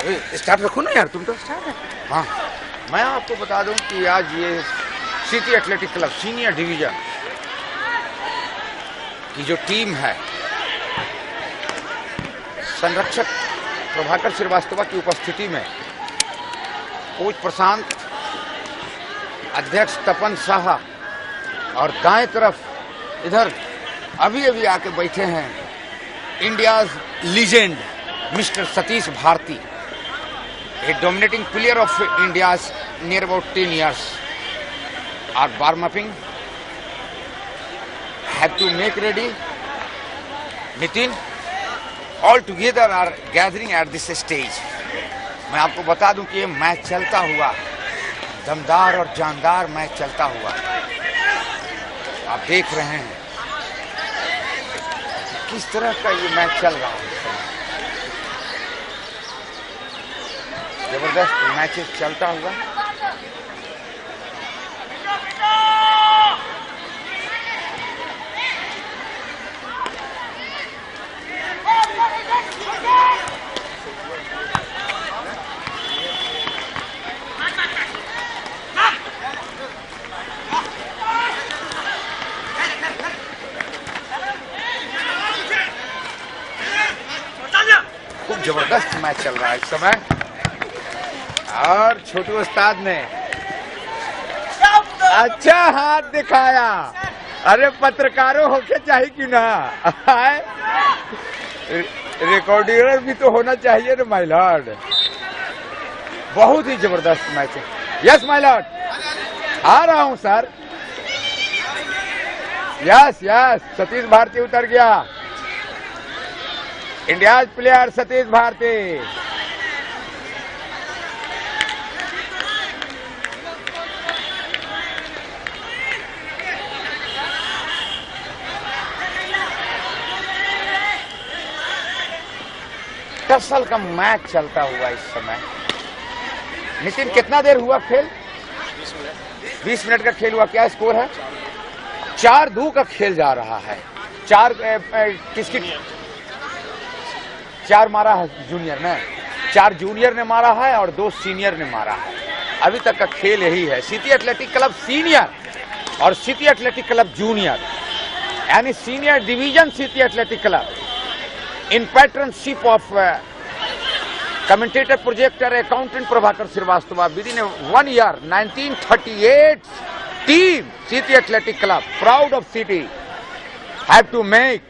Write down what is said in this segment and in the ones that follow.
Start रखो ना यार, तुम तो स्टार्ट है। हाँ, मैं आपको बता दूं कि आज ये city athletic club senior division की जो टीम है, संरक्षक प्रभाकर श्रीवास्तव की उपस्थिति में कोच प्रशांत, अध्यक्ष तपन शाह और दाएं तरफ इधर अभी अभी आके बैठे हैं India's legend mister Satish Bharati, a dominating player of India's near about 10 years, are warm upping, have to make ready. Nitin, all together are gathering at this stage. मैं आपको बता दूं कि ये मैच चलता हुआ, दमदार और जानदार मैच चलता हुआ आप देख रहे हैं किस तरह का ये मैच चल रहा है। जबरदस्त मैचेस चलता हुआ खूब जबरदस्त मैच चल रहा है इस समय। और छोटू उस्ताद ने अच्छा हाथ दिखाया। अरे पत्रकारों होके चाहिए कि ना, रिकॉर्डर भी तो होना चाहिए ना माय लॉर्ड। बहुत ही जबरदस्त मैच है। यस माय लॉर्ड, आ रहा हूं sir. Yes yes, Satish Bharati उतर गया, India player Satish Bharati. Tussle का मैच चलता हुआ इस समय। नितिन, कितना देर हुआ खेल? 20 मिनट का खेल हुआ। क्या स्कोर है? 4-2 का खेल जा रहा है। किसकी 4 मारा है? जूनियर ने 4 जूनियर ने मारा है और 2 सीनियर ने मारा है। अभी तक का खेल यही है। सिटी एथलेटिक क्लब सीनियर और सिटी एथलेटिक क्लब जूनियर, यानी senior division city athletic club in patronship of commentator, projector, accountant Prabhakar Srivastava, within 1 year, 1938 team City Athletic Club, proud of city, have to make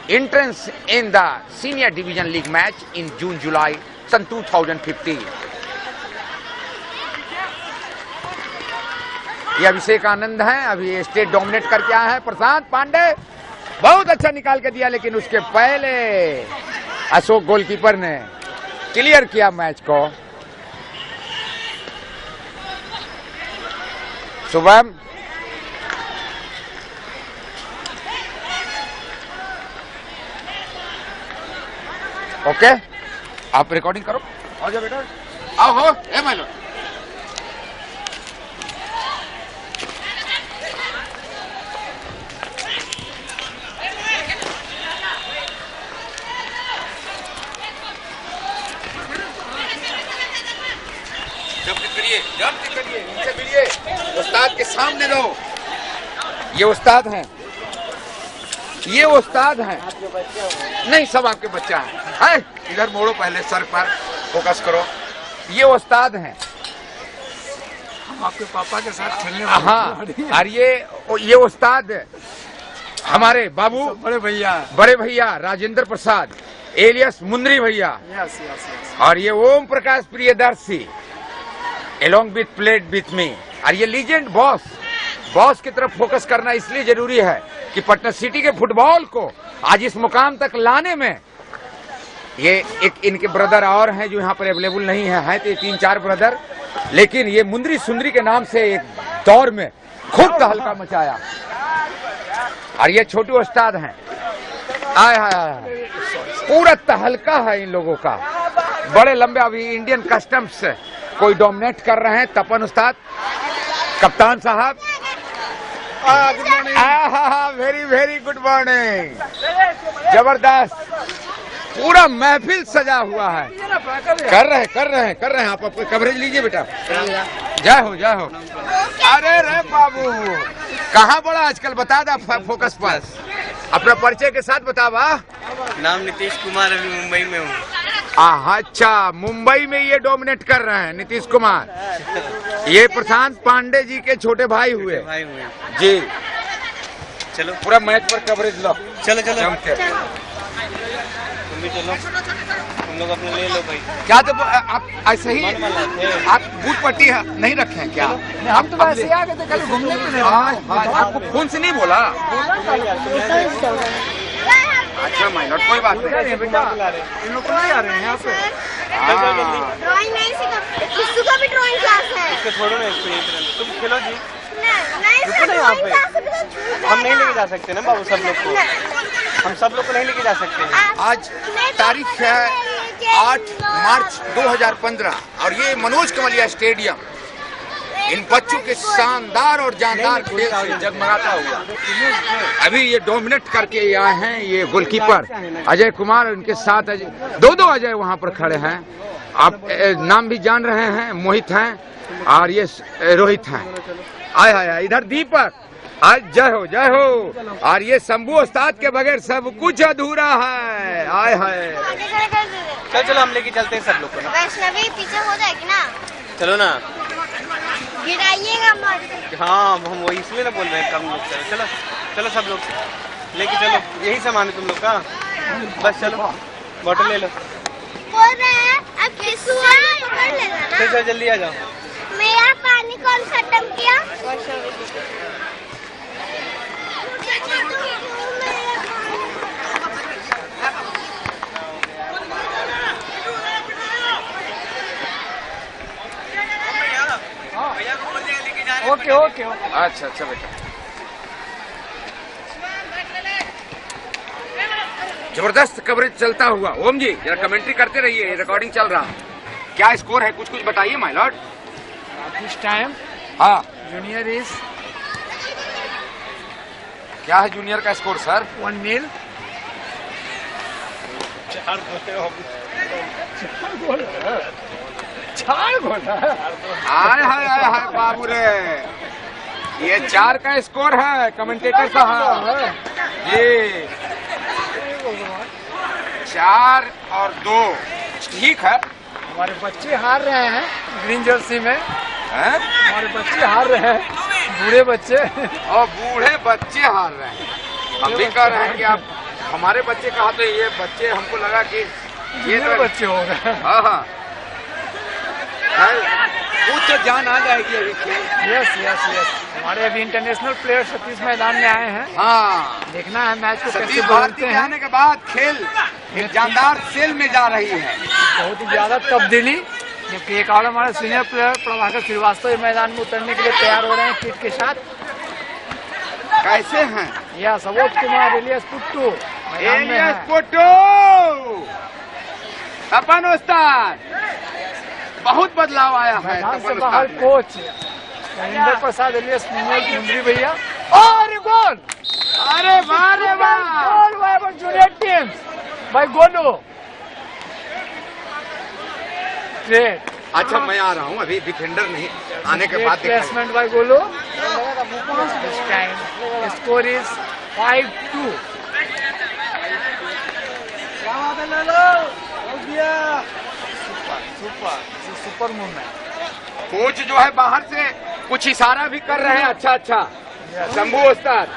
entrance in the senior division league match in June-July सन 2015. ये अभिषेक आनंद है, अभी state dominate करके आया है। प्रशांत पांडे बहुत अच्छा निकाल के दिया, लेकिन उसके पहले अशोक गोलकीपर ने क्लियर किया मैच को। शुभम, ओके, आप रिकॉर्डिंग करो। आ जाओ बेटा, आओ हो। ए माय लॉर्ड, जल्दी करिए, नीचे गिरिए, उस्ताद के सामने दो। ये उस्ताद हैं, ये उस्ताद हैं। नहीं, सब आपके बच्चा हैं। इधर मोड़ो, पहले सर पर फोकस करो। ये उस्ताद हैं, हम आपके पापा के साथ खेलने। हाँ, और ये उस्ताद हमारे बाबू बड़े भैया राजेंद्र प्रसाद एलियस मुंदरी भैया। और ये Om Prakash Priyadarshi along with played with me। और ये लीजेंड बॉस की तरफ फोकस करना इसलिए जरूरी है कि पटना सिटी के फुटबॉल को आज इस मुकाम तक लाने में ये एक इनके ब्रदर और हैं जो यहाँ पर अवेलेबल नहीं है तो 3-4 ब्रदर, लेकिन ये मुंदरी सुंदरी के नाम से एक दौर में खूब तहलका मचाया। और ये छोटू उस्ताद हैं, आए पूरा तहलका है इन लोगों का। बड़े लंबे अभी इंडियन कस्टम्स कोई डोमिनेट कर रहे हैं। तपन उस्ताद, कप्तान साहब, good morning. Very very good morning. जबरदस्त पूरा महफिल सजा हुआ है। कर रहे हैं आप अपनी कवरेज लीजिए बेटा। जय हो जय हो। अरे रे बाबू कहाँ बड़ा आजकल, बता दा फोकस पर अपना परिचय के साथ बता बा। नाम नीतीश कुमार, अभी मुंबई में हूँ। अच्छा, मुंबई में ये डोमिनेट कर रहे हैं नीतीश कुमार। ये प्रशांत पांडे जी के छोटे भाई हुए जी। चलो पूरा मैच पर कवरेज लो। चलो चलो जम के। तुम भी चलो, तुम लोग अपने ले लो भाई। क्या तो आप ऐसे ही आप बूथ पट्टी नहीं रखे हैं क्या? हम तो वैसे आ गए थे कल घूमने के लिए। आपको फोन से नहीं बोला? अच्छा माइनर कोई बात नहीं बेटा, इन लोग नहीं आ रहे हैं यहाँ पे। ड्राइंग नहीं सीखा भी ड्राइंग क्लास है। इसको छोड़ो ना, इसको यहीं तुम खेलो जी। नहीं यहाँ पे हम नहीं लेके जा सकते ना बाबू, सब लोग को हम सब लोग को नहीं लेके जा सकते। आज तारीख है 8 मार्च 2015 और ये मनोज कमलिया स्टेडियम इन बच्चों के शानदार और जानदार खेल से जगमगाता हुआ अभी ये डोमिनेट करके आए हैं। ये गोलकीपर अजय कुमार, उनके साथ दो अजय वहां पर खड़े हैं। आप नाम भी जान रहे हैं, मोहित हैं और ये रोहित हैं। आय इधर दीपक, आज जय हो। और ये शंभू उस्ताद के बगैर सब कुछ अधूरा है। आय चलो हम लेके चलते हैं सब लोग को ना। वैष्णवी पीछे हो जाएगी ना, चलो ना, गिराइएगा मत। हाँ हम वही इसलिए ना बोल रहे हैं कम लोग। चलो चलो सब लोग लेके चलो, यही सामान है तुम लोग का, बस चलो बॉटल ले लो। बोल रहे हैं अब किस पकड़ लेना ना। चलो जल्दी आ जाओ। मेरा पानी कौन खत्म किया? ओके। अच्छा बेटा, जबरदस्त कवरेज चलता हुआ। ओम जी जरा कमेंट्री करते रहिए, रिकॉर्डिंग चल रहा। क्या स्कोर है कुछ बताइए माय लॉर्ड। दिस टाइम हाँ जूनियर इज क्या है जूनियर का स्कोर सर? 1-0। चार गोल हाय बाबू रे, ये 4 का स्कोर है कमेंटेटर साहब। ये 4 और 2 ठीक है। हमारे बच्चे हार रहे हैं ग्रीन जर्सी में। हमारे बच्चे हार रहे हैं, बूढ़े बच्चे और बूढ़े बच्चे हार रहे हैं। हम भी कह रहे हैं कि आप हमारे बच्चे कहा, तो ये बच्चे हमको लगा कि ये तो बच्चे हो गए। हाँ कुछ तो जान आ जाएगी अभी खेल। यस। हमारे अभी इंटरनेशनल प्लेयर सतीश मैदान में आए हैं। हाँ देखना है मैच को कैसे सतीश बदलते हैं। आने के बाद खेल एक जानदार सेल में जा रही है। बहुत ही ज्यादा तब्दीली, जबकि एक और हमारे सीनियर प्लेयर प्रभाकर श्रीवास्तव मैदान में उतरने के लिए तैयार हो रहे हैं किट के साथ। कैसे हैं? या सवोज कुमार, एलियस पुट्टू अपन उस्ताद, बहुत बदलाव आया है। मैदान से बाहर कोच रविंद्र प्रसाद, एलियस मुंद्री भैया और गोल। अरे वाह गोल जूनियर टीम भाई गोलू। ग्रेट। अच्छा मैं आ रहा हूँ, अभी डिफेंडर नहीं आने के बाद placement by Golu. Score is 5-2। Super movement. Coach जो है बाहर से कुछ इशारा भी कर रहे हैं। अच्छा शंभू उस्ताद,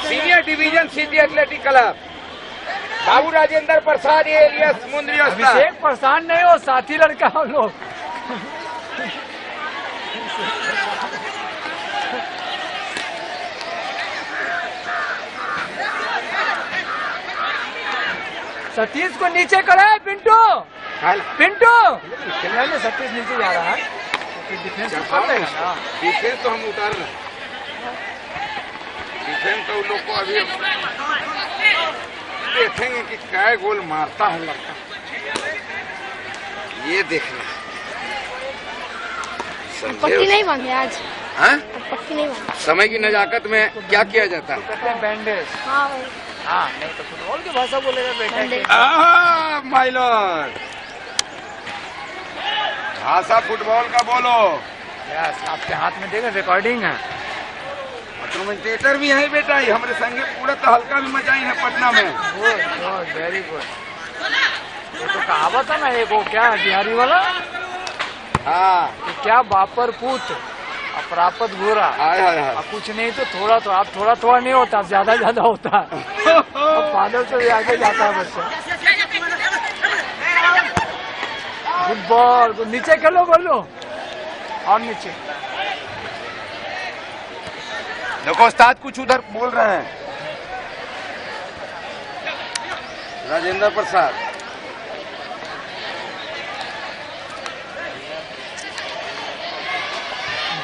senior division city athletic club, Babu Rajendra Prasad, alias Mundri उस्ताद। अभिषेक प्रसाद नहीं हो, साथी लड़का हम लोग। सतीश को नीचे करे पिंटू। सतीश नीचे जा रहा है, डिफेंस कर लेगा ना। डिफेंस तो हम उतार रहे हैं, डिफेंस तो उन लोग को अभी देखेंगे कि क्या गोल मारता है लड़का, ये देखना। पट्टी नहीं बांधे आज। हाँ? पक्की नहीं मानी। समय की नजाकत में क्या किया जाता है? कहते हैं बैंडेज। हाँ भाई। हाँ नहीं तो फुटबॉल की भाषा बोलेगा बेटा कि माय लॉर्ड, भाषा फुटबॉल का बोलो। यस, आपके हाथ में देखो रिकॉर्डिंग है। कमेंटेटर भी है बेटा, ये हमारे संगे पूरा तो हल्का भी मचाई है पटना में। Good good, very good. वो तो कहावत है ना, एक वो क्या है बिहारी वाला, हाँ, कि क्या बापर पूत अपरापत गोरा। हाय हाय हाय। कुछ नहीं तो थोड़ा, तो आप थोड़ा थोड़ा नहीं होता, ज्यादा ज्यादा होता है। अब फादर से भी आगे जाता है बच्चा। गुड बॉल, नीचे खेलो बोलो, और नीचे। देखो उस्ताद कुछ उधर बोल रहे हैं। राजेंद्र प्रसाद,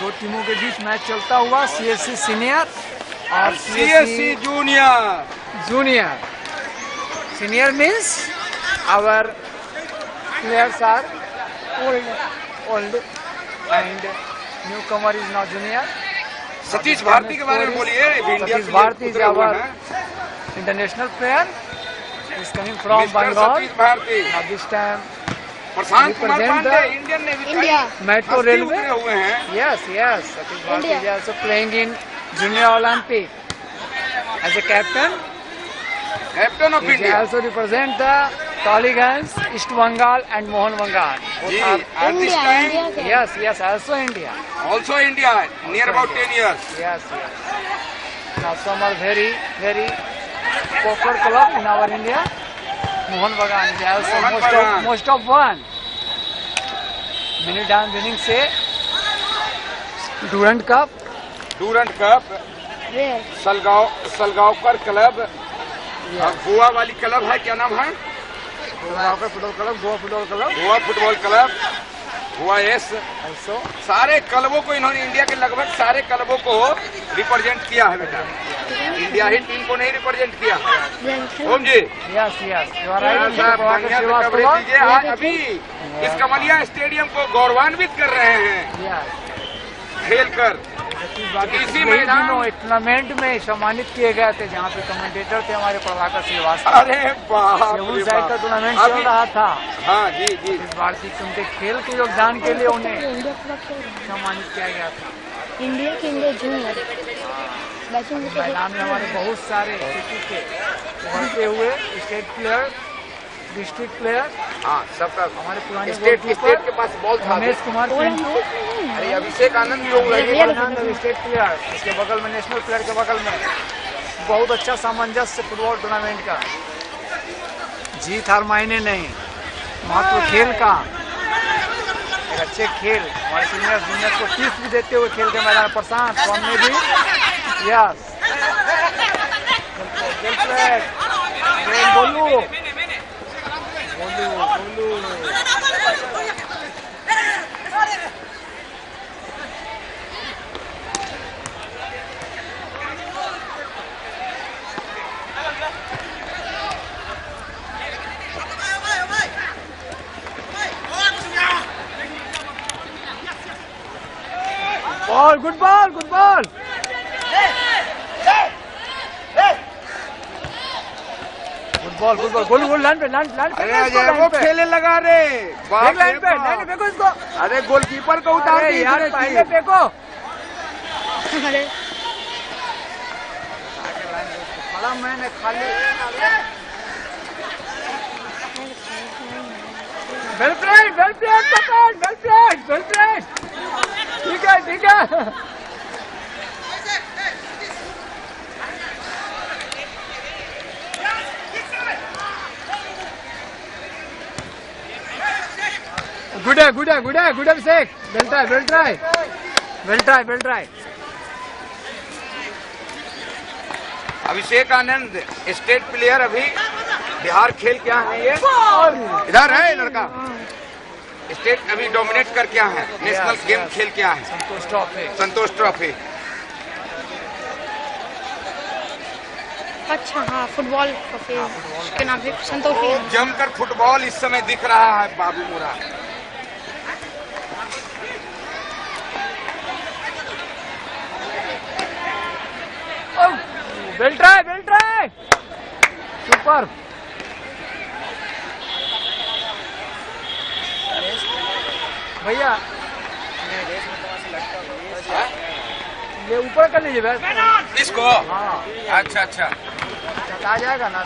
दो टीमों के बीच मैच चलता हुआ, सीएससी सीनियर और CSC junior. Junior. Senior means our players are old and newcomer is now junior. Satish Bharati के बारे में बोलिए। Satish Bharati is our international player, is coming from Bengal. Satish Bharati, this time Prashant Kumar represent Pandey, the Indian navy India. Metro railway. हुए हैं। Yes, yes. Satish Bharti India. is also playing in Junior Olympic as a captain. Captain of He India. also represent the Toligans, East Bengal and Mohun Bagan. जी, Both are, at this India time India के। yes, yes, also India. also India, near about 10 years. Yes, yes. Now some are very, very popular club in our India. Mohun Bagan is also Mohun Bagan. most of one. Many time winning से Durand Cup. Durand cup, Where? Salgaonkar club, Goa वाली club है, क्या नाम है? Durand football club, Goa football club Goa football club, Goa S. also. सारे क्लबों को इन्होंने, इंडिया के लगभग सारे क्लबों को रिप्रेजेंट किया है बेटा। इंडिया ही टीम को नहीं रिप्रेजेंट किया। ओम जी, Yes, yes. You are right. साहब बढ़िया से कवरेज दीजिए। आज अभी इस कमलिया स्टेडियम को गौरवान्वित कर रहे हैं Yes. खेल कर। इसी मैदान टूर्नामेंट में सम्मानित किए गए थे, जहाँ पे कमेंटेटर थे हमारे प्रभाकर श्रीवास्तव। अरे बाप रे उस साइड का बाप। टूर्नामेंट चल अभी- रहा था। हाँ जी जी। इस बार की उनके खेल के योगदान के लिए उन्हें इंडिया क्लब से सम्मानित किया गया था। इंडिया के इंडिया जूनियर बैचिंग मैदान में हमारे बहुत सारे सिटी के उभरते हुए स्टेट प्लेयर, डिस्ट्रिक्ट प्लेयर, हाँ सबका हमारे पुराने स्टेट गोलकीपर के पास बॉल था। रमेश कुमार पिंटू, अरे अभिषेक आनंद लोग लगे। स्टेट प्लेयर, इसके बगल में नेशनल प्लेयर के बगल में बहुत अच्छा सामंजस्य फुटबॉल टूर्नामेंट का। जीत हार मायने नहीं, महत्व खेल का। एक अच्छे खेल हमारे सीनियर जूनियर को टिप्स भी देते हुए खेल के मैदान। प्रशांत ने भी यस बोलू बोलू बोलू। Ball, good ball, good ball. Good ball, good ball, goal goal, line पे, लाइन लाइन पे। अरे अजय वो खेले लगा रे। बाप रे लाइन पे, बाप। लाइन पे फेंको इसको। अरे गोलकीपर को उतार अरे दी यार, इसने पहले की। फेंको। अरे खड़ा मैंने खाली। Well played, well played, well played, well played. ठीक है, ठीक है। गुड है, गुड है, गुड है, good Abhishek. Well try, well try, well try, well try. Abhishek Anand state player, अभी बिहार खेल क्या है ये? इधर है लड़का। स्टेट अभी डोमिनेट कर क्या है? नेशनल गेम खेल क्या है? संतोष ट्रॉफी। संतोष ट्रॉफी। अच्छा हाँ फुटबॉल के नाम से संतोषी है। जमकर फुटबॉल इस समय दिख रहा है बाबू मोरा। Well try super. भैया ये ऊपर कर लीजिए बैट इसको। हाँ अच्छा अच्छा आ जाएगा ना।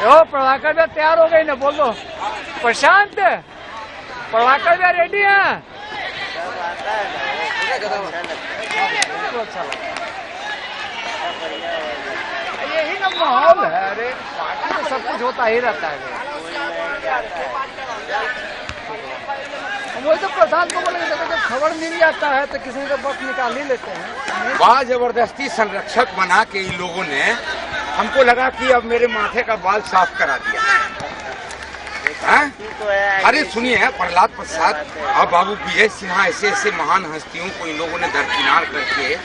ओ प्रभाकर भैया तैयार हो गई ना, बोल दो। प्रशांत प्रभाकर भैया रेडी हैं? अच्छा यही ना माहौल है। अरे पार्टी में सब कुछ होता ही रहता है। वही तो प्रधान को बोले जब खबर मिल जाता है तो किसी का वक्त निकाल ही लेते हैं। वाह जबरदस्ती संरक्षक बना के इन लोगों ने, हमको लगा कि अब मेरे माथे का बाल साफ करा दिया। अरे सुनिए प्रहलाद प्रसाद और बाबू विजय सिन्हा ऐसे ऐसे महान हस्तियों को इन लोगों ने दरकिनार करके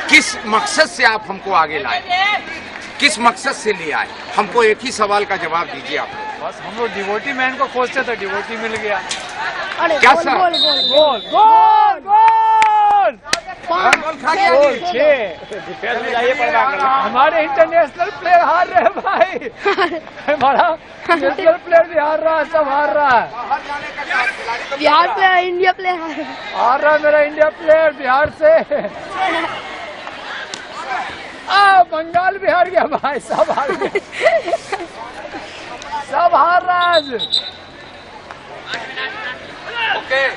किस मकसद से आप हमको आगे लाए, किस मकसद से ले आए? हमको एक ही सवाल का जवाब दीजिए आप लोग। बस हम लोग डिवोटी मैन को खोजते थे, डिवोटी मिल गया। अरे क्या गोल सर? गोल गोल गोल गोल गोल पाँच, गोल खा गया गोल जी। 6। हमारे इंटरनेशनल प्लेयर हार रहे हैं भाई। हमारा नेशनल प्लेयर भी हार रहा है, सब हार रहा है। बिहार प्लेयर इंडिया प्लेयर हार रहा है मेरा इंडिया प्लेयर बिहार से। बंगाल भी हार गया भाई, सब हार गए, सब हार रहा है आज। ओके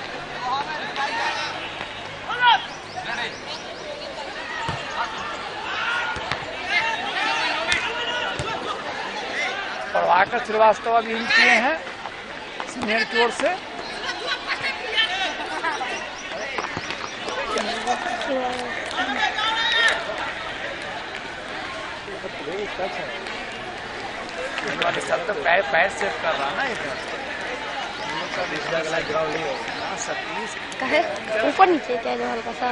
प्रभाकर श्रीवास्तव अभी इन किए हैं सीनियर की ओर से। सब तो पैर सेव कर रहा ना इधर। सतीश कहे ऊपर नीचे क्या जो हल्का सा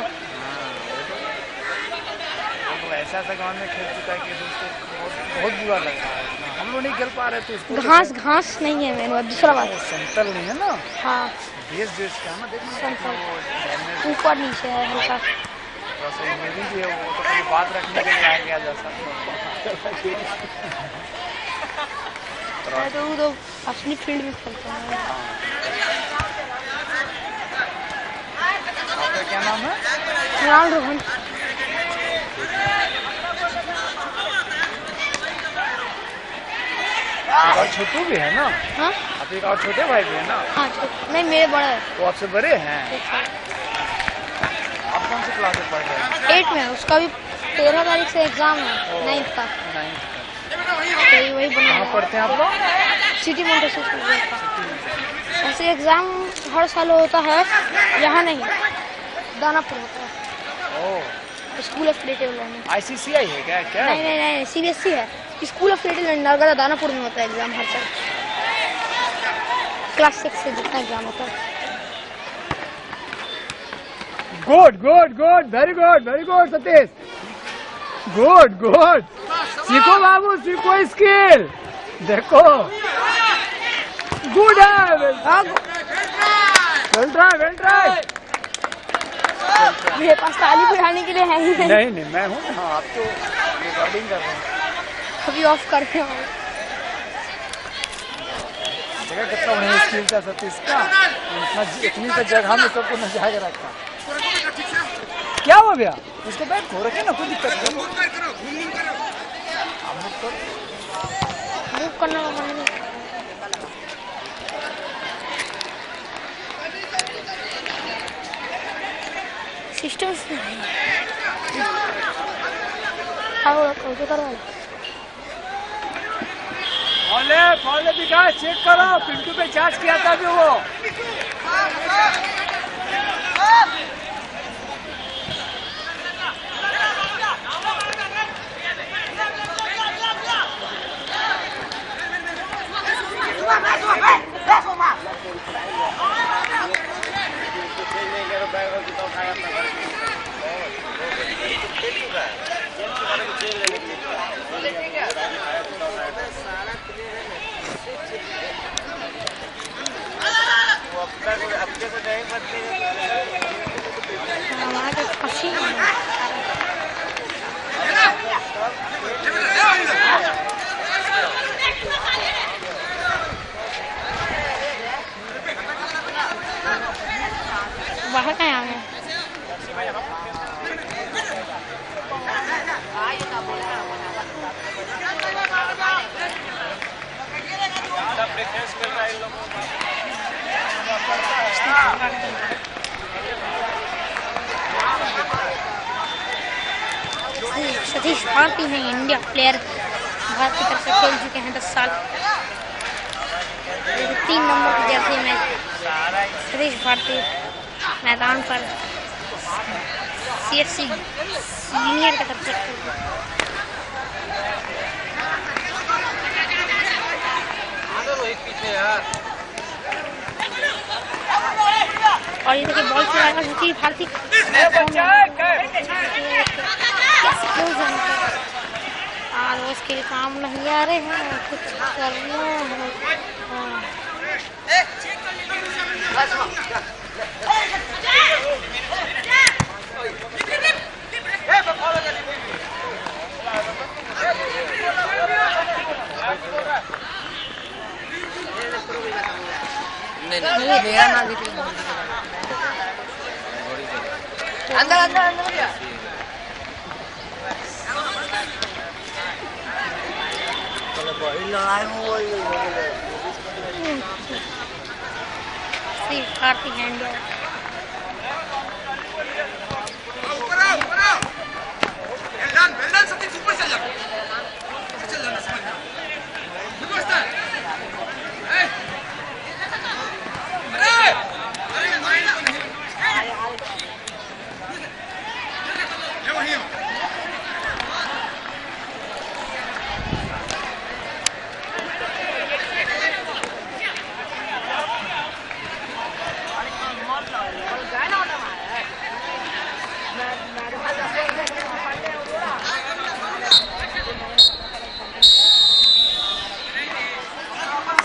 ऐसा ऐसा गाँव में खेल चुका है कि उसको बहुत बुरा लग रहा है। हम लोग नहीं खेल पा रहे तो उसको घास नहीं है मेरे पास। दूसरा बात समतल नहीं है ना, हाँ देश का ना, देखना समतल ऊपर नीचे है हल्का। मेरी भी है वो, तो कोई बात रखने के लिए आ गया जैसा। तो वो तो अपनी फील्ड में खेलता है। आपका क्या नाम है? राम रोहन। और छोटू भी है ना? हाँ आप एक और छोटे भाई भी है ना? हाँ नहीं मेरे बड़ा है। वो आपसे बड़े हैं। आप कौन सी क्लास में पढ़ रहे हैं? 8 में। उसका भी 13 तारीख से एग्जाम है 9th का। 9th तो वही बना कहाँ पढ़ते हैं आप लोग? सिटी मोन्टेसरी स्कूल का। ऐसे एग्जाम हर साल होता है, यहाँ नहीं, दानापुर होता है। Oh school of creative learning. ICCI है क्या? क्या नहीं CBSE है। School of creative learning Nargarh Danapur में होता है एग्जाम हर साल। क्लास 6 से जितना एग्जाम होता है। Good very good Satish. Good सीखो बाबू, सीखो स्किल। देखो गुड है। Well try. मेरे पास ताली बजाने के लिए है ही नहीं मैं हूँ। हाँ आप तो रिकॉर्डिंग कर रहे हैं। अभी ऑफ कर रहे हो। देखा कितना बढ़िया स्किल था सतीश का। इतनी तो जगह में सबको नचा के रखा। क्या हो गया? उसको बैठ खो रखे ना, कोई दिक्कत नहीं। मूव करना का मन नहीं। सिस्टम से फॉले विकास चेक करो। पिंटू पे चार्ज किया था जो वो। हमारा सतीश भारती हैं इंडिया प्लेयर, भारत की तरफ से खेल चुके हैं 10 साल। 3 नंबर की जर्सी में सतीश भारती मैदान पर CSC सीनियर की तरफ से और ये देखिए बॉल चलाएगा सतीश भारती। उसके काम नहीं आ रहे हैं, कुछ करना है। अंदर अंदर अंदर भारती हैंड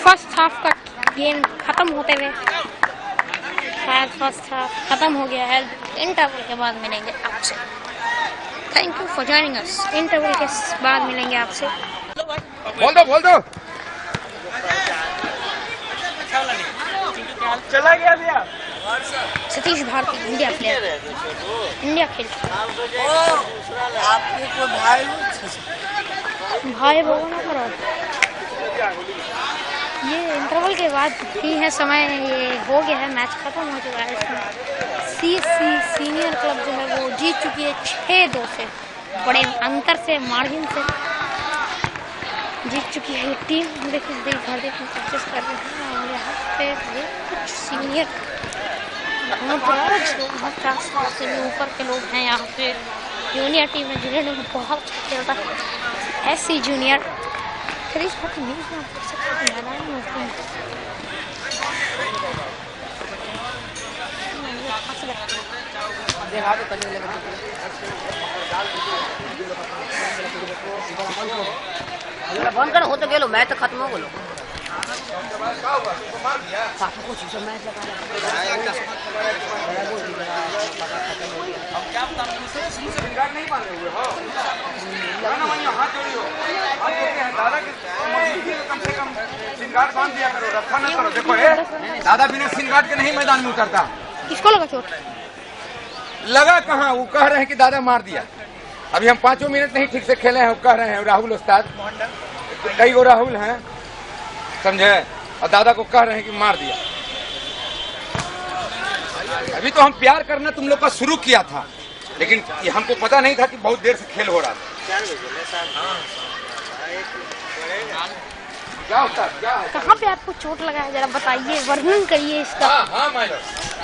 फर्स्ट हाफ का गेम खत्म होते हुए शायद फर्स्ट हाफ खत्म हो गया है। इंटरवल के बाद मिलेंगे आपसे। Thank you for joining us. Interval के बाद मिलेंगे आपसे। बोल दो चला गया भैया। Satish Bharati India player, India खेल भाई बोलो ना करो। ये इंटरवल के बाद ही है समय, ये हो गया है, मैच खत्म हो चुका है। इसमें CSC सीनियर क्लब जो है वो जीत चुकी है 6-2 से, बड़े अंतर से, मार्जिन से जीत चुकी है ये टीम। देखिए भारतीय कोशिश कर रहे हैं और यहाँ पे कुछ सीनियर से ऊपर के लोग हैं यहाँ पे। जूनियर टीम है जिन्होंने बहुत अच्छा खेलता है SC junior. Satish Bharati news में आप देख सकते हैं मैदान में बंद कर हो तो गेलो मैच तो खत्म हो गेलो। देखो दादा बिना सिन गार्ड के नहीं मैदान में उतरता। किसको लगा चोट? लगा कहाँ, वो कह रहे हैं कि दादा मार दिया। अभी हम 5 मिनट नहीं ठीक से खेले हैं, वो कह रहे हैं राहुल उस्ताद, कई गो राहुल हैं समझे, और दादा को कह रहे हैं कि मार दिया। अभी तो हम प्यार करना तुम लोग का शुरू किया था, लेकिन ये हमको पता नहीं था कि बहुत देर से खेल हो रहा था। क्या होता है, क्या है? कहाँ पे आपको चोट लगा है, जरा बताइए, वर्णन करिए इसका। हाँ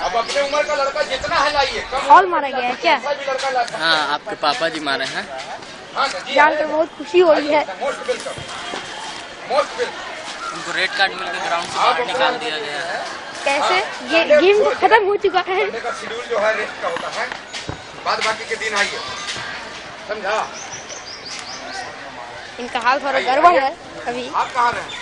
अब अपने उम्र का लड़का जितना है लाइए। फॉल मारा गया है क्या? हाँ आपके पापा जी मारे हैं। जानकर बहुत खुशी हो रही है। उनको रेड कार्ड मिलकर ग्राउंड से बाहर निकाल दिया गया है। कैसे? ये गेम तो खत्म हो चुका है। शेड्यूल जो है रेस्ट का होता है, बाद बाकी के दिन आइए, समझा? इनका हाल थोड़ा गड़बड़ है अभी। आप कहाँ रहे?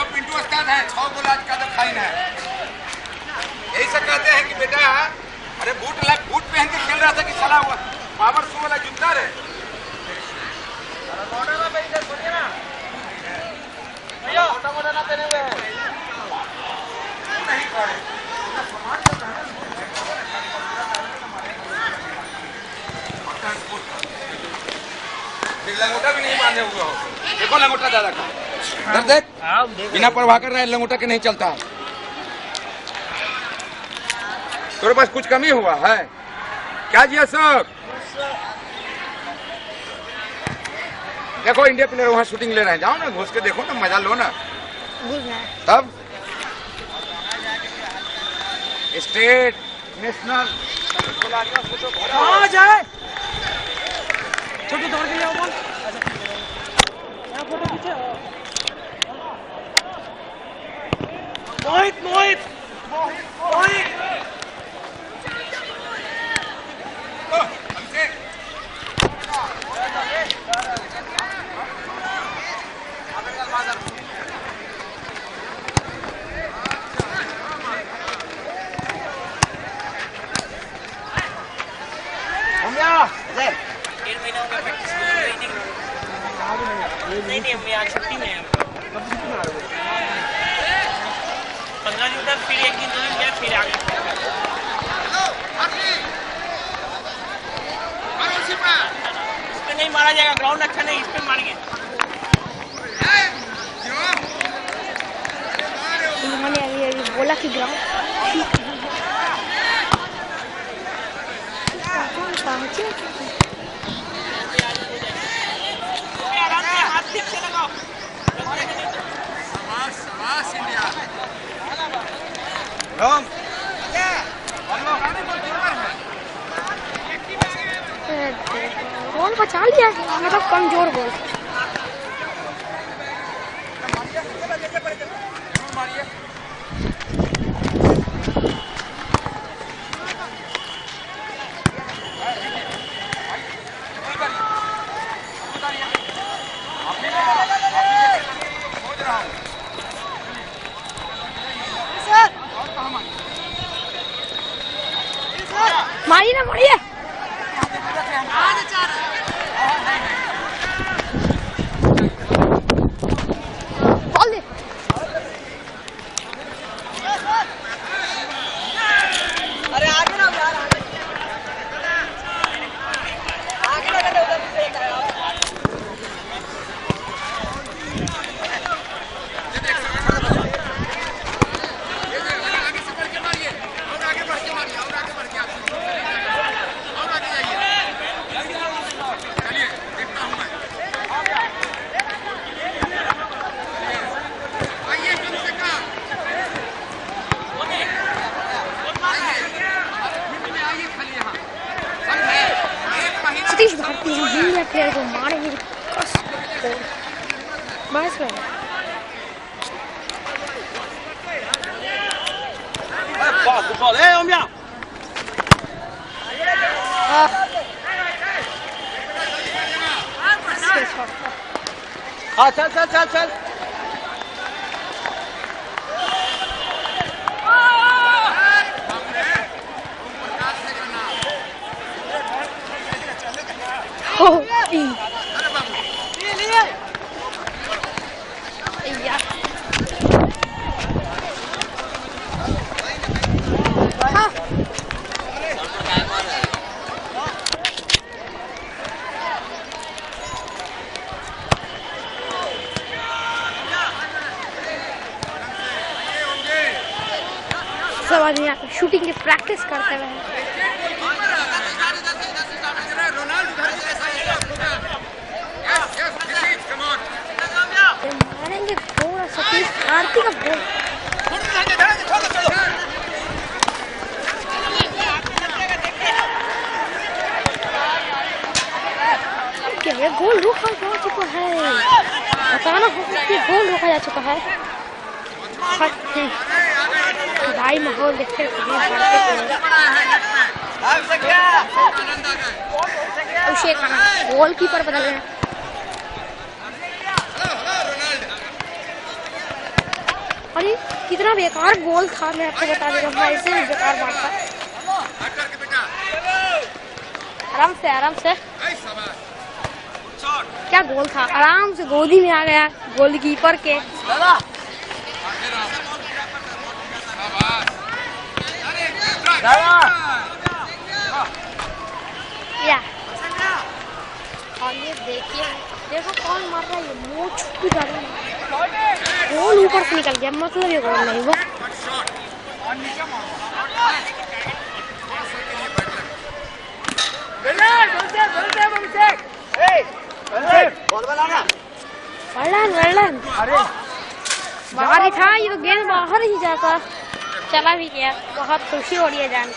पिंटू उस्ताद है, 6 गोल आज का तो खाइन है। यही से कहते हैं कि बेटा, अरे बूट पहन के खेल रहा था कि चला हुआ पावर शो वाला जूता रे मोटा मोटा ना पहने हुए हैं नहीं पड़े लंगोटा भी नहीं बांधे हुए हो। देखो लंगोटा दादा का देख बिना परवाह कर रहा है, लंगोटा के नहीं चलता। तेरे पास कुछ कमी हुआ है क्या जी अशोक? देखो इंडिया प्लेयर वहाँ शूटिंग ले रहे हैं, जाओ ना घुस के देखो ना, मजा लो ना। तब स्टेट नेशनल जाए छोटू दौड़ के जाओ बोल फोटो खींचे मोहित मोहित मोहित नहीं हम यहाँ छुट्टी में हैं। 15 दिन तक फिर एक दिन 2 दिन गया फिर आगे इस पे नहीं मारा जाएगा, ग्राउंड अच्छा नहीं, इस पे मारेंगे। इन्होंने अभी बोला कि ग्राउंड बॉल बचा लिया, मतलब कमजोर बॉल। मारिए ना, मारिए। बॉल दे। अरे आगे ना यार, आगे ना उधर सतीश भारती इंडिया प्लेयर को मारेंगे बस में। हाँ चल चल चल चल सब आदमी यहाँ पे शूटिंग की प्रैक्टिस करते हुए हैं। मारेंगे थोड़ा सतीश भारती का गोल। ये गोल रोका जा चुका है, बताना होगा कि गोल रोका जा चुका है। भाई माहौल देखते अभिषेक गोलकीपर बदल गया। अरे कितना बेकार गोल था, मैं आपको बता देगा भाई, से बेकार बात था। आराम से क्या गोल था, आराम से गोदी में आ गया गोलकीपर के। या और ये देखिए, देखो कौन मार रहा है, ये मुंह छुपी कर रहा है, गोल ऊपर से निकल गया, मतलब ये गोल नहीं वो। बाहर ही था, ये तो गेंद बाहर ही जाता, चला भी गया, बहुत खुशी हो रही है जान।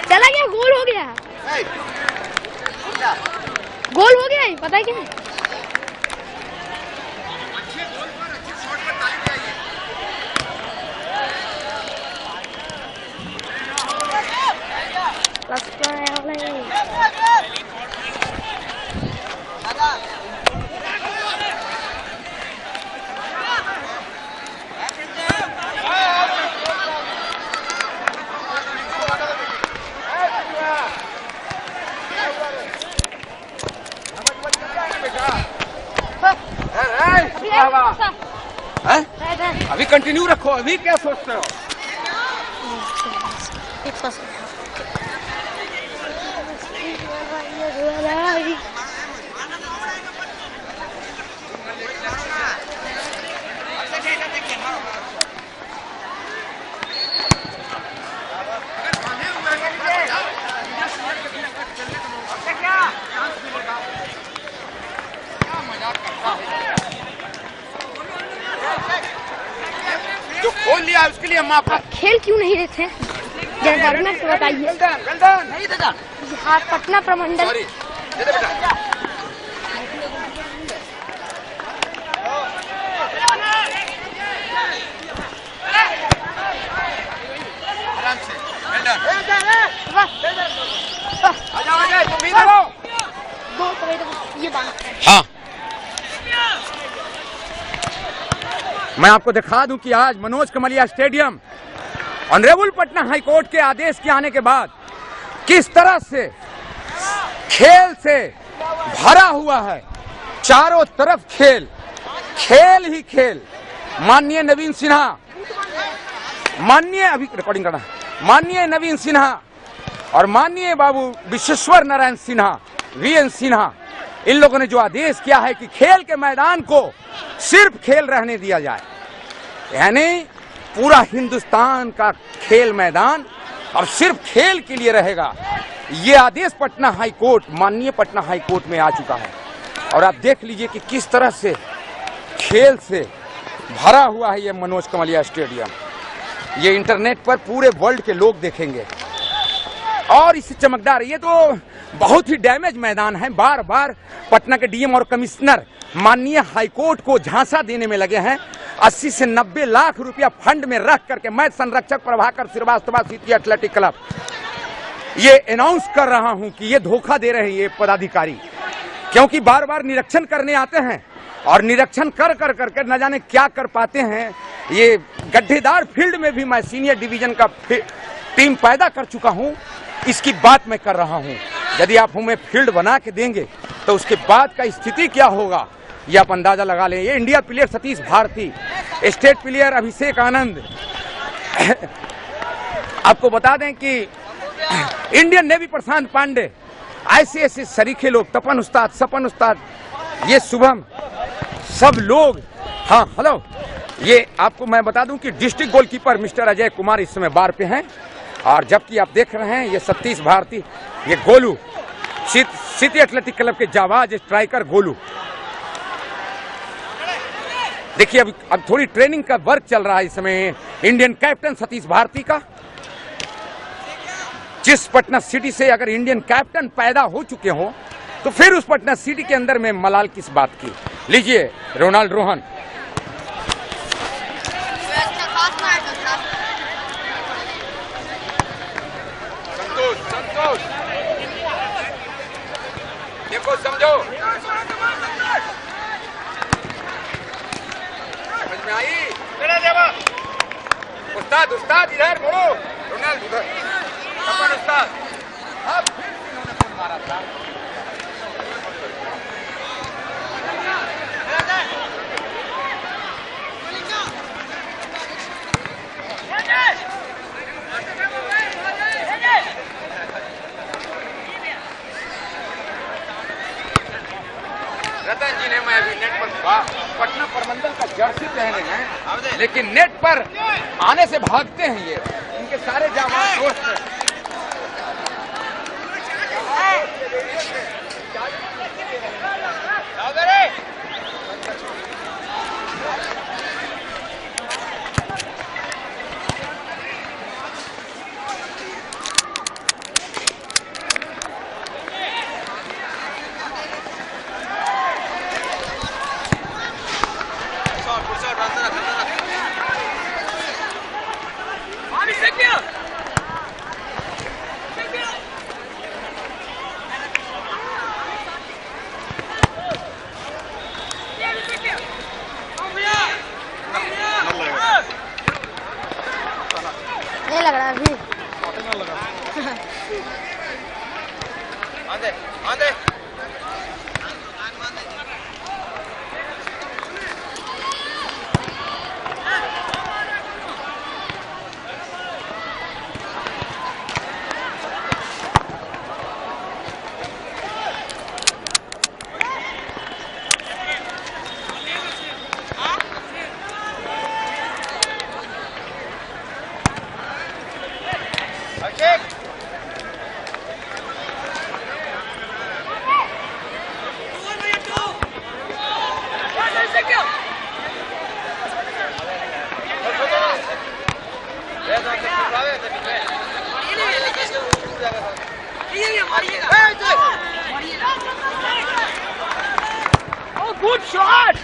चला गया, गोल हो गया, गोल हो गया, पता है क्या? अभी कंटिन्यू रखो, अभी क्या सोचते हो? जो खोल लिया उसके लिए माफ। आप खेल क्यों नहीं देते? गवर्नमेंट से बताइए। बिहार पटना प्रमंडल हाँ, मैं आपको दिखा दूं कि आज Manoj Kamaliya stadium honourable Patna high court के आदेश के आने के बाद किस तरह से खेल से भरा हुआ है। चारों तरफ खेल, खेल ही खेल। माननीय नवीन सिन्हा, अभी रिकॉर्डिंग करना, माननीय नवीन सिन्हा और माननीय बाबू विश्वेश्वर नारायण सिन्हा, वीएन सिन्हा, इन लोगों ने जो आदेश किया है कि खेल के मैदान को सिर्फ खेल रहने दिया जाए, यानी पूरा हिंदुस्तान का खेल मैदान और सिर्फ खेल के लिए रहेगा, ये आदेश पटना हाई कोर्ट, माननीय पटना हाई कोर्ट में आ चुका है। और आप देख लीजिए कि किस तरह से खेल से भरा हुआ है ये मनोज कमलिया स्टेडियम। ये इंटरनेट पर पूरे वर्ल्ड के लोग देखेंगे और इससे चमकदार, ये तो बहुत ही डैमेज मैदान है। बार बार पटना के डीएम और कमिश्नर माननीय हाईकोर्ट को झांसा देने में लगे हैं। 80 से 90 लाख रुपया फंड में रख करके मैच संरक्षक Prabhakar Srivastava city athletic club ये अनाउंस कर रहा हूं कि ये धोखा दे रहे हैं ये पदाधिकारी, क्योंकि बार बार निरीक्षण करने आते हैं और निरीक्षण कर कर न जाने क्या कर पाते हैं। ये गड्ढेदार फील्ड में भी मैं सीनियर डिवीजन का टीम पैदा कर चुका हूं, इसकी बात मैं कर रहा हूं। यदि आप हमें फील्ड बना के देंगे तो उसके बाद का स्थिति क्या होगा ये आप अंदाजा लगा लें। ये India player Satish Bharti, state player Abhishek Anand, आपको बता दें कि इंडियन नेवी प्रशांत पांडे, ऐसे ऐसे सरीखे लोग, तपन उस्ताद, सपन उस्ताद, ये शुभम, सब लोग। हाँ हेलो, ये आपको मैं बता दूं कि district goalkeeper mister Ajay Kumar इस समय बार पे हैं, और जबकि आप देख रहे हैं ये सतीश भारती, ये गोलू, सिटी एथलेटिक क्लब के जाबाज स्ट्राइकर गोलू। देखिए अब थोड़ी ट्रेनिंग का वर्क चल रहा है इस समय इंडियन कैप्टन सतीश भारती का। जिस पटना सिटी से अगर इंडियन कैप्टन पैदा हो चुके हो तो फिर उस पटना सिटी के अंदर में मलाल किस बात की। लीजिए रोनाल्ड रोहन, संतोष संतोष देखो समझो, समझ में आई? उस्ताद उस्ताद इधर मुड़ो, रोनाल्ड उधर, अपन उस्ताद। अब फिर इन्होंने कौन मारा था? रतन जी ने मैं अभी नेट पर पटना प्रमंडल का जर्सी पहने हैं, लेकिन नेट पर आने से भागते हैं ये, इनके सारे जाबाज दोस्त हैं। नहीं लग रहा अभी। आंदे आंदे गुड शॉट,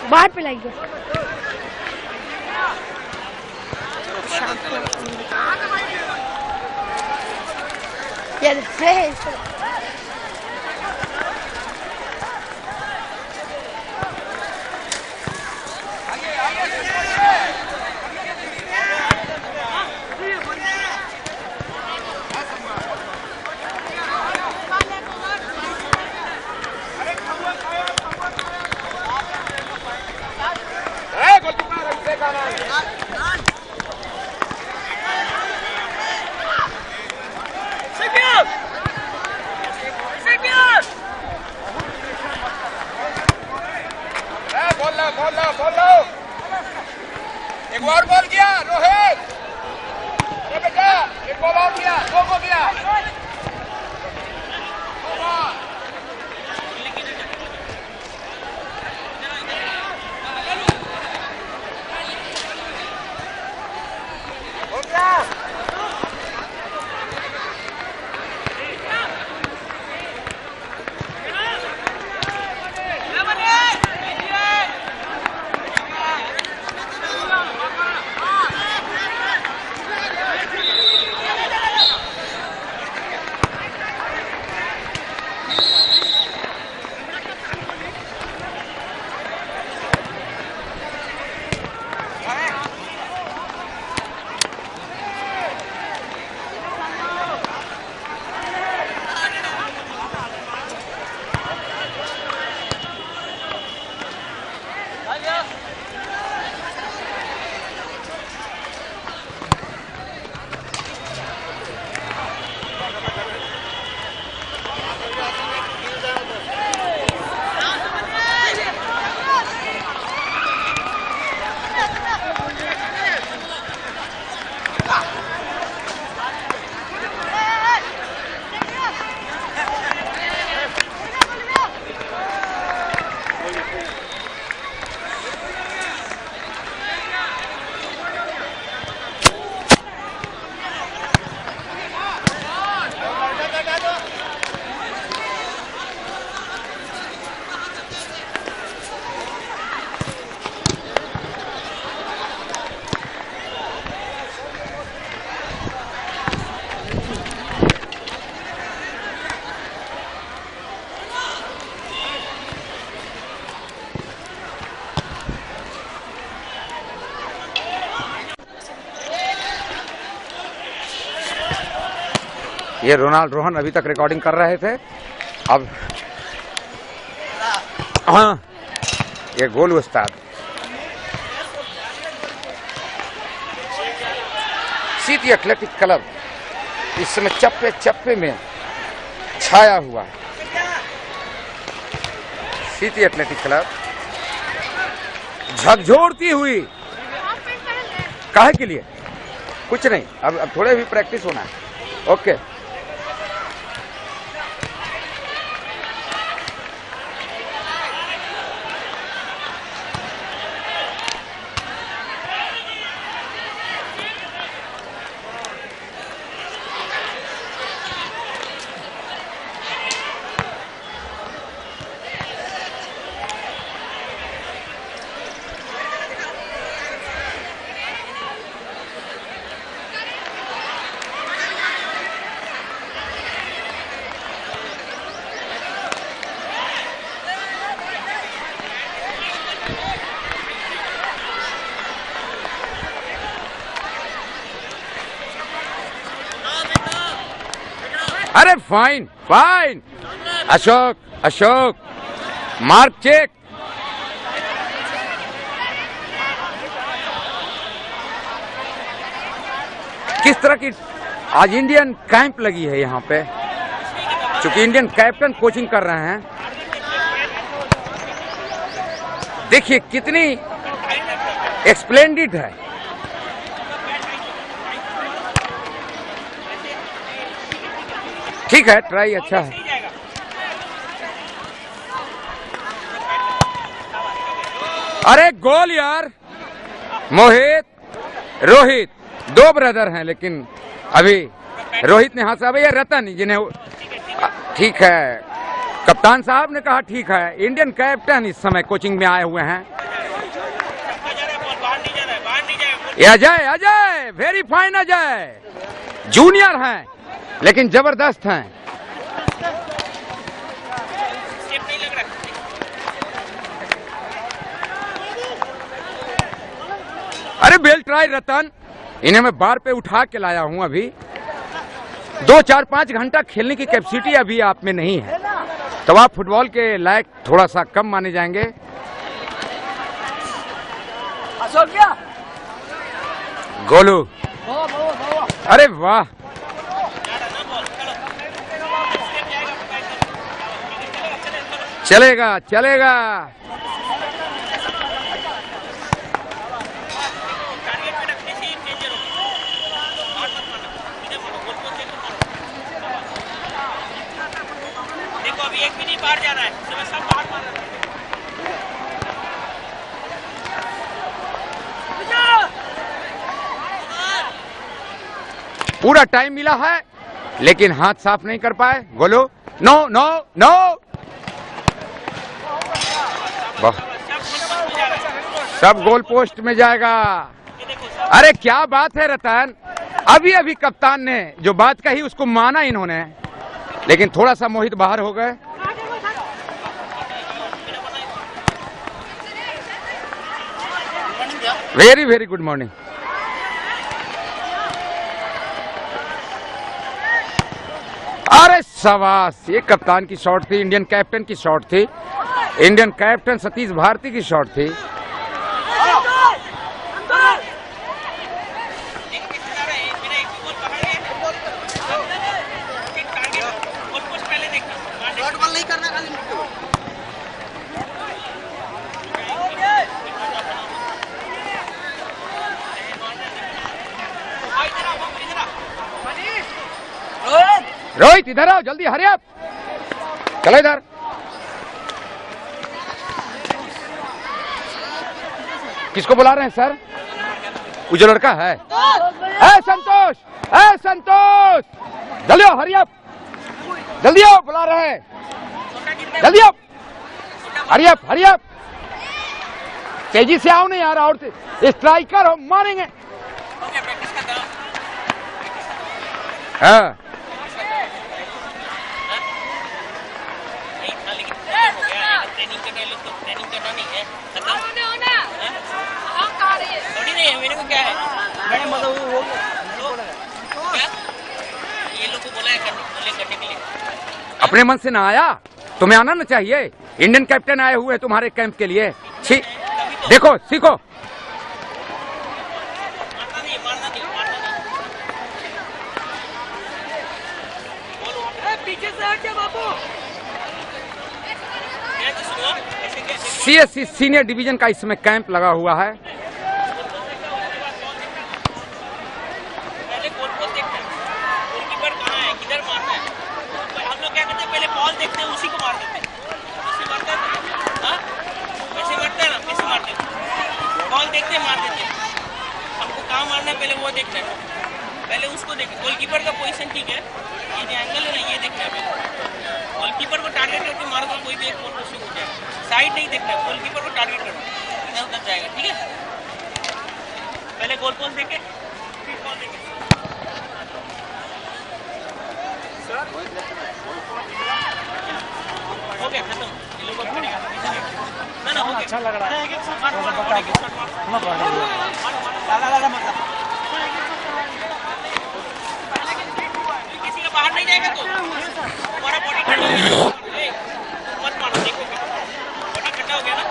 बाहर पे लग गया। बोलो एक और बॉल गया रोहित, अरे बेटा एक बॉल और गया, 2 हो गया। हो गया ये रोनाल्ड रोहन अभी तक रिकॉर्डिंग कर रहे थे। अब हाँ, ये गोल उस्ताद सिटी एथलेटिक क्लब इस समय चप्पे चप्पे में छाया हुआ है। सिटी एथलेटिक क्लब झकझोरती हुई, काहे के लिए? कुछ नहीं, अब थोड़े भी प्रैक्टिस होना है। ओके, अरे fine fine, Ashok Ashok, mark check. किस तरह की आज इंडियन कैंप लगी है यहाँ पे, चूंकि इंडियन कैप्टन कोचिंग कर रहे हैं। देखिए कितनी एक्सप्लेंडिड है। ठीक है, ट्राई अच्छा है। अरे गोल यार, मोहित रोहित दो ब्रदर हैं, लेकिन अभी रोहित ने हाथ से, अभी ये रतन जिन्हें ठीक है, कप्तान साहब ने कहा ठीक है। इंडियन कैप्टन इस समय कोचिंग में आए हुए हैं। ये Ajay, Ajay very fine Ajay, junior हैं लेकिन जबरदस्त हैं। अरे बेल ट्राई रतन, इन्हें मैं बार पे उठा के लाया हूं। अभी 2, 4, 5 घंटा खेलने की कैपेसिटी अभी आप में नहीं है, तो आप फुटबॉल के लायक थोड़ा सा कम माने जाएंगे। गोलू, अरे वाह, चलेगा चलेगा। देखो अभी एक भी नहीं बाहर जा रहा है, सब बाहर मार रहा है। पूरा टाइम मिला है लेकिन हाथ साफ नहीं कर पाए। गोलू, नो नो नो, सब गोल पोस्ट में जाएगा। अरे क्या बात है रतन, अभी अभी कप्तान ने जो बात कही उसको माना इन्होंने, लेकिन थोड़ा सा मोहित बाहर हो गए। Very very good morning. अरे शाबाश, ये कप्तान की शॉट थी, इंडियन कैप्टन की शॉट थी, इंडियन कैप्टन सतीश भारती की शॉट थी। रोहित इधर आओ जल्दी, हरी अप, चलो इधर। किसको बुला रहे हैं सर? वो जो लड़का है, संतोष, संतोष जल्दी आओ, हरी अप, जल्दी आओ, बुला रहे हैं, जल्दी आओ, हरी अप, हरी अप, तेजी से आओ नहीं यार, और स्ट्राइकर हो, मारेंगे। हाँ थोड़ी नहीं है, मेरे को क्या है, मैंने मतलब वो ये लोग को बोला बोला है करने के लिए। अपने मन से ना आया, तुम्हें आना ना चाहिए। इंडियन कैप्टन आए हुए हैं तुम्हारे कैंप के लिए। छी, देखो सीखो। मारना नहीं। पीछे से हट जा बाबू। CSC सीनियर डिवीजन का इस समय कैंप लगा हुआ है। पहले गोल पोस्ट देखते हैं, गोलकीपर कहाँ है, किधर मारना है। हम लोग क्या करते हैं, पहले बॉल देखते हैं, उसी को मार देते हैं। ऐसे मारता है, हाँ ऐसे मारता है ना, ऐसे मारते हैं। बॉल देखते हैं, मार देते हैं। हमको कहाँ मारना है पहले वो देखना है, पहले उसको देख। गोलकीपर का पोजीशन ठीक है, ये जो एंगल है ना ये देखना है। गोलकीपर को टारगेट करके मारो तो कोई भी एक गोल पोस्ट हो जाएगा। साइड नहीं देखना है, गोलकीपर को टारगेट करना, इधर उधर जाएगा। ठीक है, पहले गोल पोस्ट देखे फिर बॉल देखे। हो गया खत्म, ये लोग अब करेगा ना हो गया। अच्छा लग रहा है। किसी का बाहर नहीं जाएगा तो हमारा बॉडी ठंडा हो गया। मत मारो, देखो बॉडी ठंडा हो गया ना,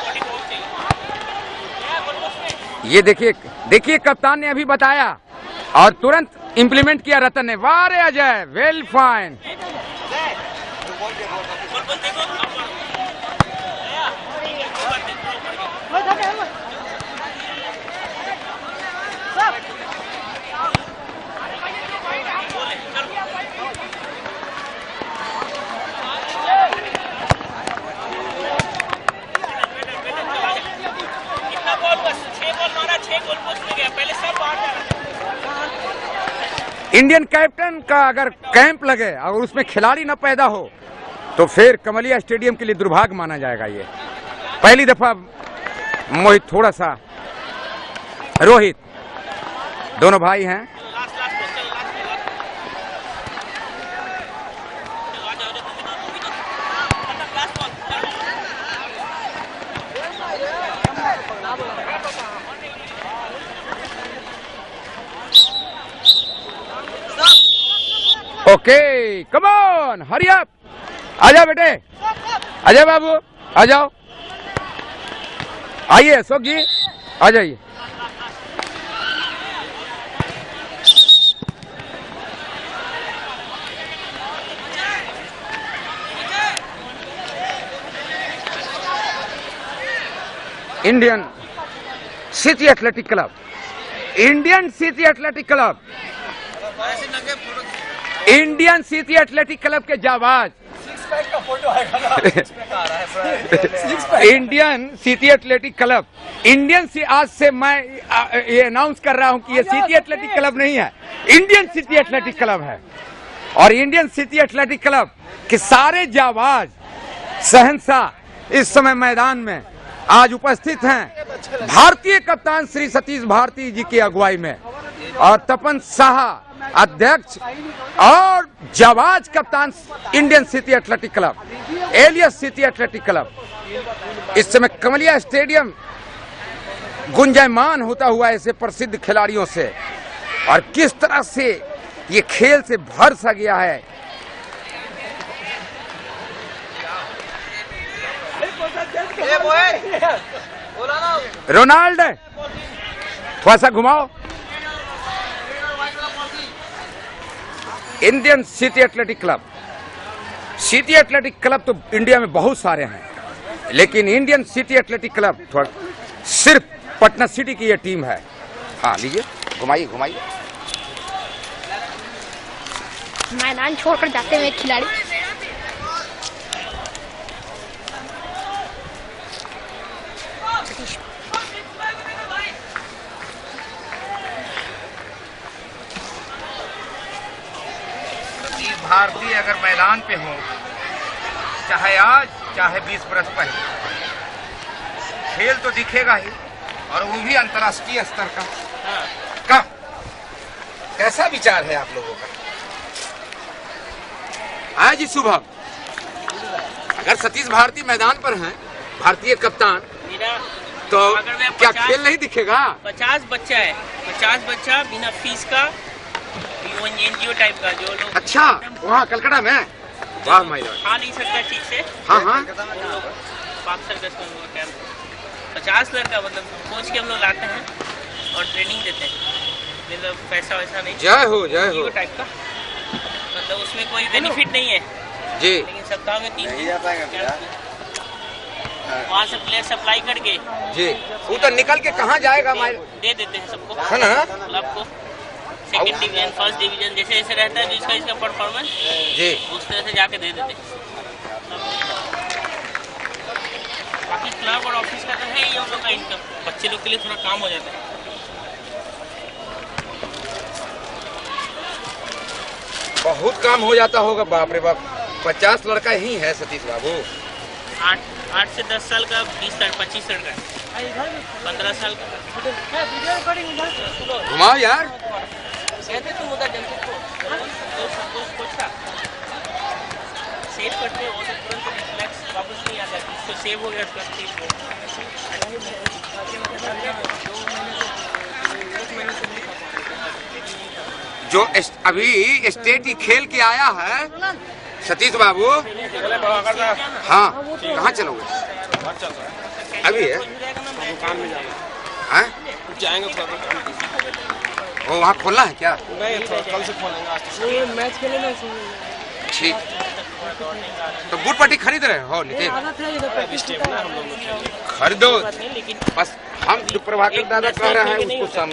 बॉडी बहुत चाहिए। ये देखिए कप्तान ने अभी बताया और तुरंत इंप्लीमेंट किया रतन ने। वाह रे Ajay, well fine. Indian captain का अगर कैंप लगे और उसमें खिलाड़ी न पैदा हो तो फिर कमलिया स्टेडियम के लिए दुर्भाग्य माना जाएगा। ये पहली दफा मोहित, थोड़ा सा रोहित, दोनों भाई हैं। Okay come on, hurry up. आजाओ बेटे, अजय बाबू आ जाओ। आइए अशोक जी, आ जाइए। Indian city athletic club, Indian city athletic club, Indian city athletic club के जाबाज इंडियन सिटी एथलेटिक क्लब। आज से मैं ये अनाउंस कर रहा हूं कि ये सिटी एथलेटिक क्लब नहीं है, इंडियन सिटी एथलेटिक क्लब है। और इंडियन सिटी एथलेटिक क्लब के सारे जाबाज शहंशाह इस समय मैदान में आज उपस्थित हैं, भारतीय कप्तान श्री सतीश भारती जी की अगुवाई में, और तपन शाह अध्यक्ष, और जाबाज कप्तान Indian city athletic club, alias city athletic club. इस समय कमलिया स्टेडियम गुंजायमान होता हुआ ऐसे प्रसिद्ध खिलाड़ियों से, और किस तरह से ये खेल से भर सा गया है। रोनाल्ड थोड़ा सा घुमाओ। Indian city athletic club, city athletic club तो इंडिया में बहुत सारे हैं, लेकिन इंडियन सिटी एथलेटिक क्लब थोड़ा सिर्फ पटना सिटी की ये टीम है। हाँ लीजिए, घुमाइए घुमाइए। मैदान छोड़कर जाते हुए खिलाड़ी भारतीय अगर मैदान पे हो, चाहे आज चाहे 20 बरस पहले, खेल तो दिखेगा ही, और वो भी अंतर्राष्ट्रीय स्तर का। कब कैसा विचार है आप लोगों का? आज ही सुबह अगर सतीश भारती मैदान पर हैं, भारतीय कप्तान, तो क्या खेल नहीं दिखेगा? 50 बच्चा है, 50 बच्चा बिना फीस का वो एनजीओ टाइप का जो लोग अच्छा, वहाँ कलकत्ता में। वाह माय लॉर्ड। खा नहीं सकता ठीक से, हाँ हाँ। वो लोग पाक सर्कस में हुआ कैंप 50 लड़का मतलब कोच के हम लोग लाते हैं और ट्रेनिंग देते हैं, मतलब पैसा वैसा नहीं। जय हो जय हो। एनजीओ टाइप का, मतलब उसमें कोई बेनिफिट नहीं है जी लेकिन सप्ताह में 3 दिन वहाँ से प्लेयर सप्लाई करके जी। वो तो निकल के कहाँ जाएगा माय, दे देते हैं सबको, है ना? क्लब को सेकंड डिवीजन फर्स्ट डिवीजन जैसे जैसे रहता है जिसका इसका परफॉर्मेंस जी। उस तरह से जाके दे देते हैं। बाकी क्लब और ऑफिस का तो है ही हम लोग का इनकम, बच्चे लोग के लिए थोड़ा काम हो जाता है। बहुत काम हो जाता होगा, बाप रे बाप। 50 लड़का ही है सतीश बाबू। 8 से 10 साल का, 20 साल 25 साल का, 15 साल का। घुमाओ यार। कहते तुम उधर जल्दी को सेव करते हो तो तुरंत रिफ्लेक्स वापस नहीं आता, इसको सेव हो गया उसका सेव हो। जो अभी स्टेट ही खेल के आया है सतीश बाबू। हाँ, कहाँ चलोगे? अभी है दुकान में जाना हैं? जाएंगे थोड़ा वो वहाँ खोलना है क्या? नहीं, कल से खोलेंगे, आज तो मैच खेलेंगे। ठीक। तो बूट पट्टी खरीद रहे हो नितिन? खरीदो, बस हम जो प्रभाकर दादा कह रहे हैं उसको सामने